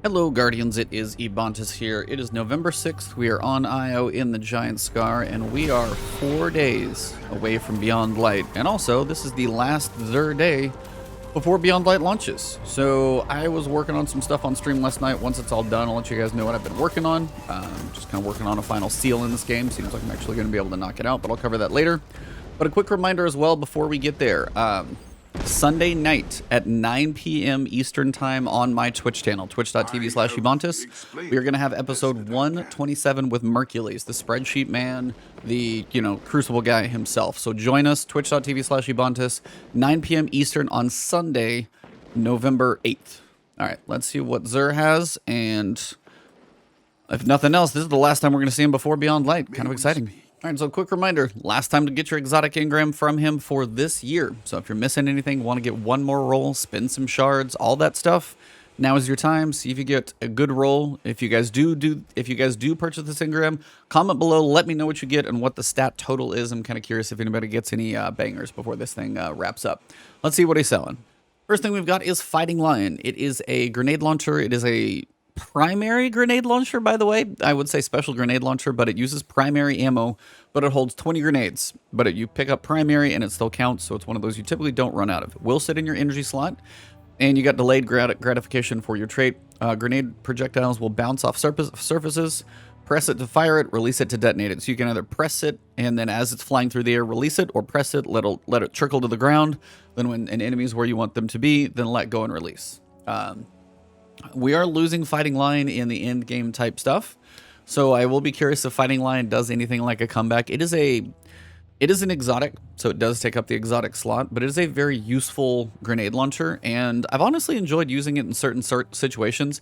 Hello Guardians, it is Ebontis here. It is November 6th, we are on IO in the Giant Scar, and we are 4 days away from Beyond Light. And also, this is the last Xur day before Beyond Light launches. So I was working on some stuff on stream last night. Once it's all done, I'll let you guys know what I've been working on. Just kind of working on a final seal in this game. Seems like I'm actually going to be able to knock it out, but I'll cover that later. But a quick reminder as well before we get there. Sunday night at 9 p.m. Eastern Time on my Twitch channel, twitch.tv/Ebontis. We are going to have episode 127 with Mercules, the spreadsheet man, the, Crucible guy himself. So join us, twitch.tv/Ebontis, 9 p.m. Eastern on Sunday, November 8th. All right, let's see what Xur has, and if nothing else, this is the last time we're going to see him before Beyond Light. Kind of exciting. All right, so quick reminder, last time to get your exotic engram from him for this year. So if you're missing anything, want to get one more roll, spin some shards, all that stuff, now is your time. See if you get a good roll. If you guys do purchase this engram, comment below, let me know what you get and what the stat total is. I'm kind of curious if anybody gets any bangers before this thing wraps up. Let's see what he's selling. First thing we've got is Fighting Lion. It is a grenade launcher. It is a primary grenade launcher, by the way. I would say special grenade launcher, but it uses primary ammo, but it holds 20 grenades. But you pick up primary and it still counts, so it's one of those you typically don't run out of. It will sit in your energy slot, and you got delayed gratification for your trait. Grenade projectiles will bounce off surfaces. Press it to fire it, release it to detonate it. So you can either press it, and then as it's flying through the air, release it, or press it, let it trickle to the ground. Then when an enemy is where you want them to be, then let go and release. We are losing Fighting Lion in the end game type stuff, so I will be curious if Fighting Lion does anything like a comeback. It is an exotic, so it does take up the exotic slot, but it is a very useful grenade launcher, and I've honestly enjoyed using it in certain situations.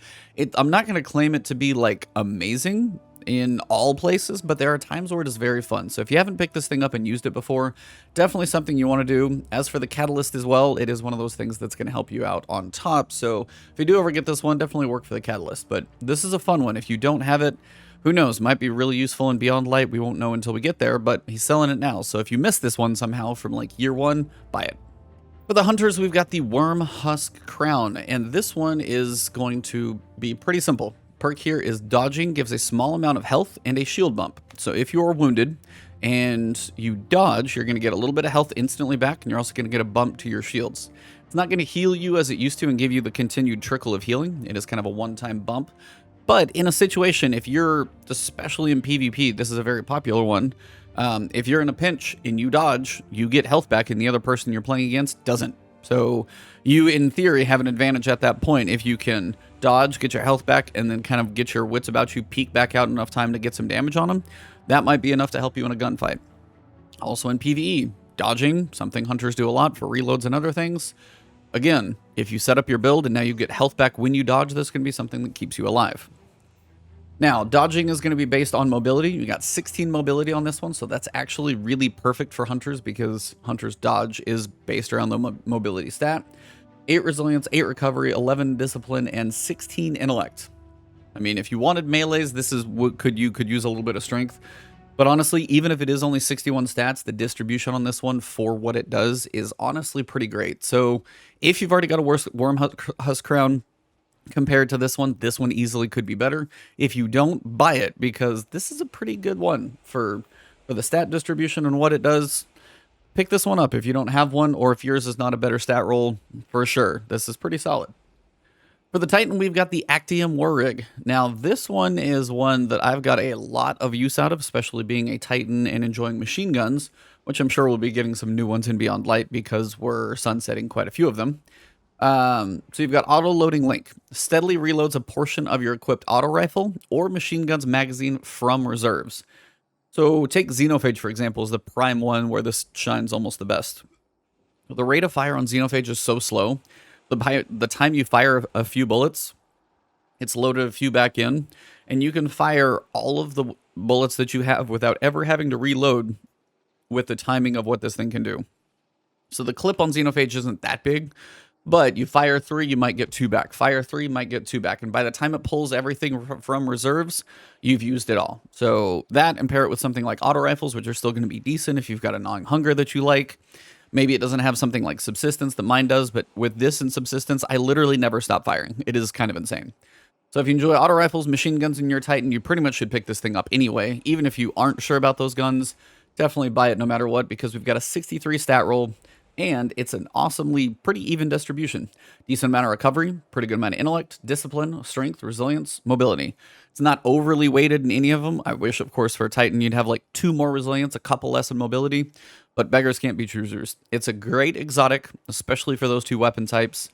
I'm not going to claim it to be like amazing in all places, but there are times where it is very fun. So if you haven't picked this thing up and used it before, definitely something you want to do. As for the catalyst as well, it is one of those things that's going to help you out on top. So if you do ever get this one, definitely work for the catalyst. But this is a fun one. If you don't have it, who knows, might be really useful in Beyond Light. We won't know until we get there, but he's selling it now. So if you missed this one somehow from like year one, buy it. For the hunters, we've got the Wormhusk Crown, and this one is going to be pretty simple. Perk here is dodging, gives a small amount of health and a shield bump. So if you are wounded and you dodge, you're going to get a little bit of health instantly back, and you're also going to get a bump to your shields. It's not going to heal you as it used to and give you the continued trickle of healing. It is kind of a one-time bump. But in a situation, if you're, especially in PvP, this is a very popular one, if you're in a pinch and you dodge, you get health back and the other person you're playing against doesn't. So you, in theory, have an advantage at that point if you can dodge, get your health back, and then kind of get your wits about you, peek back out enough time to get some damage on them. That might be enough to help you in a gunfight. Also in PvE, dodging, something hunters do a lot for reloads and other things. Again, if you set up your build and now you get health back when you dodge, this can be something that keeps you alive. Now, dodging is going to be based on mobility. You got 16 mobility on this one, so that's actually really perfect for hunters because hunters' dodge is based around the mobility stat. 8 resilience, 8 recovery, 11 discipline, and 16 intellect. I mean, if you wanted melees, this is what you could use a little bit of strength. But honestly, even if it is only 61 stats, the distribution on this one for what it does is honestly pretty great. So if you've already got a Wormhusk Crown, compared to this one easily could be better. If you don't, buy it, because this is a pretty good one for the stat distribution and what it does. Pick this one up if you don't have one, or if yours is not a better stat roll, for sure. This is pretty solid. For the Titan, we've got the Actium War Rig. Now, this one is one that I've got a lot of use out of, especially being a Titan and enjoying machine guns, which I'm sure we'll be getting some new ones in Beyond Light because we're sunsetting quite a few of them. So you've got auto-loading link. Steadily reloads a portion of your equipped auto rifle or machine guns magazine from reserves. So take Xenophage, for example, is the prime one where this shines almost the best. The rate of fire on Xenophage is so slow. The time you fire a few bullets, it's loaded a few back in, and you can fire all of the bullets that you have without ever having to reload with the timing of what this thing can do. So the clip on Xenophage isn't that big, but you fire 3, you might get 2 back. Fire 3, might get 2 back. And by the time it pulls everything from reserves, you've used it all. So that, and pair it with something like auto rifles, which are still going to be decent if you've got a gnawing hunger that you like. Maybe it doesn't have something like subsistence that mine does, but with this and subsistence, I literally never stop firing. It is kind of insane. So if you enjoy auto rifles, machine guns in your Titan, you pretty much should pick this thing up anyway. Even if you aren't sure about those guns, definitely buy it no matter what, because we've got a 63 stat roll, and it's an awesomely pretty even distribution. Decent amount of recovery, pretty good amount of intellect, discipline, strength, resilience, mobility. It's not overly weighted in any of them. I wish, of course, for a Titan, you'd have like 2 more resilience, a couple less in mobility, but beggars can't be choosers. It's a great exotic, especially for those 2 weapon types,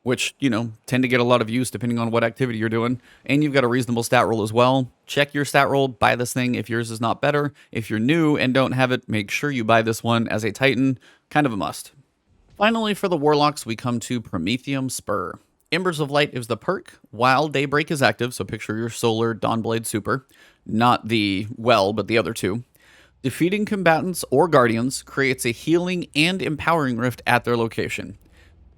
which, you know, tend to get a lot of use depending on what activity you're doing. And you've got a reasonable stat roll as well. Check your stat roll, buy this thing if yours is not better. If you're new and don't have it, make sure you buy this one as a Titan. Kind of a must. Finally, for the Warlocks, we come to Prometheum Spur. Embers of Light is the perk, while Daybreak is active, so picture your Solar Dawnblade Super. Not the well, but the other 2. Defeating combatants or guardians creates a healing and empowering rift at their location.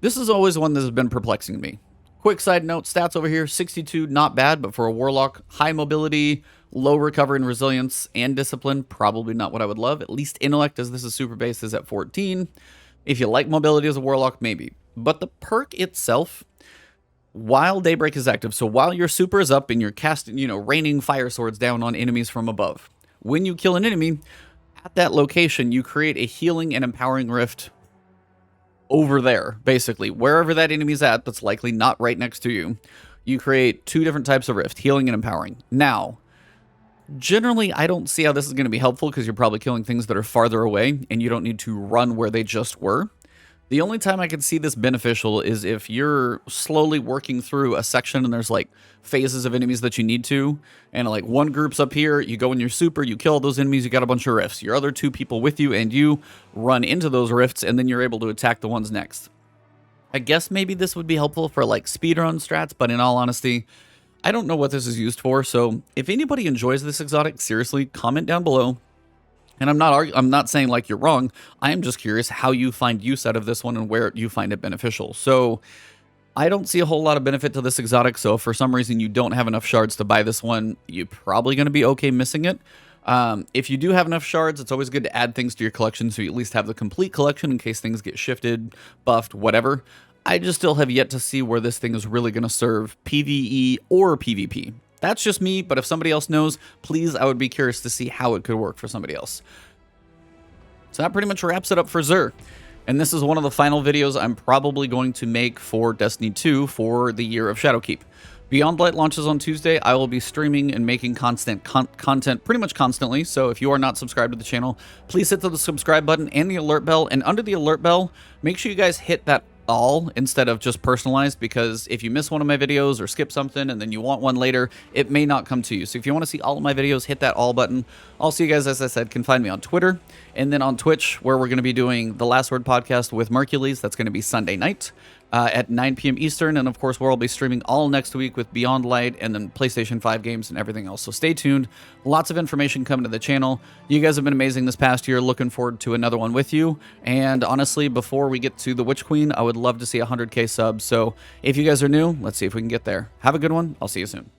This is always one that has been perplexing me. Quick side note, stats over here, 62, not bad, but for a Warlock, high mobility, low recovery and resilience, and discipline, probably not what I would love. At least intellect, as this is super base, is at 14. If you like mobility as a Warlock, maybe. But the perk itself, while Daybreak is active, so while your super is up and you're casting, raining fire swords down on enemies from above, when you kill an enemy, at that location, you create a healing and empowering rift over there, basically. Wherever that enemy's at, that's likely not right next to you, you create 2 different types of rift, healing and empowering. Now, generally, I don't see how this is going to be helpful because you're probably killing things that are farther away and you don't need to run where they just were. The only time I can see this beneficial is if you're slowly working through a section and there's like phases of enemies that you need to, and like one group's up here, you go in your super, you kill those enemies, you got a bunch of rifts. Your other 2 people with you and you run into those rifts, and then you're able to attack the ones next. I guess maybe this would be helpful for like speedrun strats, but in all honesty, I don't know what this is used for. So if anybody enjoys this exotic, seriously, comment down below. And I'm not saying like you're wrong. I am just curious how you find use out of this one and where you find it beneficial. So I don't see a whole lot of benefit to this exotic. So if for some reason you don't have enough shards to buy this one, you're probably going to be okay missing it. If you do have enough shards, it's always good to add things to your collection so you at least have the complete collection in case things get shifted, buffed, whatever. I just still have yet to see where this thing is really going to serve PvE or PvP. That's just me, but if somebody else knows, please, I would be curious to see how it could work for somebody else. So that pretty much wraps it up for Xur. And this is one of the final videos I'm probably going to make for Destiny 2 for the year of Shadowkeep. Beyond Light launches on Tuesday. I will be streaming and making content pretty much constantly. So if you are not subscribed to the channel, please hit the subscribe button and the alert bell. And under the alert bell, make sure you guys hit that all instead of just personalized, because if you miss one of my videos or skip something and then you want one later, it may not come to you. So if you want to see all of my videos, hit that all button. Also, you guys, as I said, can find me on Twitter and then on Twitch, where we're going to be doing the Last Word podcast with Mercules. That's going to be Sunday night at 9 p.m. Eastern. And of course, we'll be streaming all next week with Beyond Light and then PlayStation 5 games and everything else. So stay tuned. Lots of information coming to the channel. You guys have been amazing this past year. Looking forward to another one with you. And honestly, before we get to the Witch Queen, I would love to see 100K subs. So if you guys are new, let's see if we can get there. Have a good one. I'll see you soon.